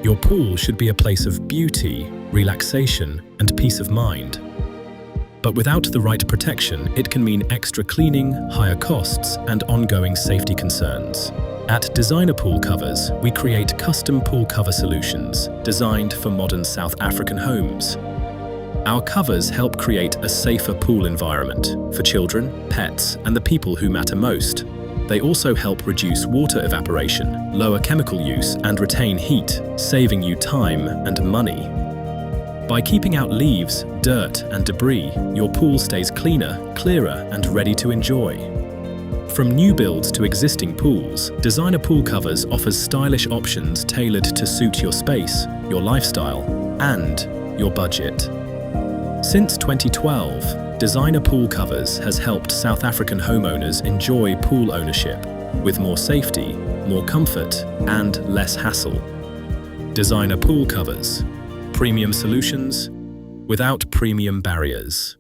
Your pool should be a place of beauty, relaxation, and peace of mind. But without the right protection, it can mean extra cleaning, higher costs, and ongoing safety concerns. At Designer Pool Covers, we create custom pool cover solutions designed for modern South African homes. Our covers help create a safer pool environment for children, pets, and the people who matter most. They also help reduce water evaporation, lower chemical use, and retain heat, saving you time and money. By keeping out leaves, dirt, and debris, your pool stays cleaner, clearer, and ready to enjoy. From new builds to existing pools, Designer Pool Covers offers stylish options tailored to suit your space, your lifestyle, and your budget. Since 2012, Designer Pool Covers has helped South African homeowners enjoy pool ownership with more safety, more comfort, and less hassle. Designer Pool Covers. Premium solutions without premium barriers.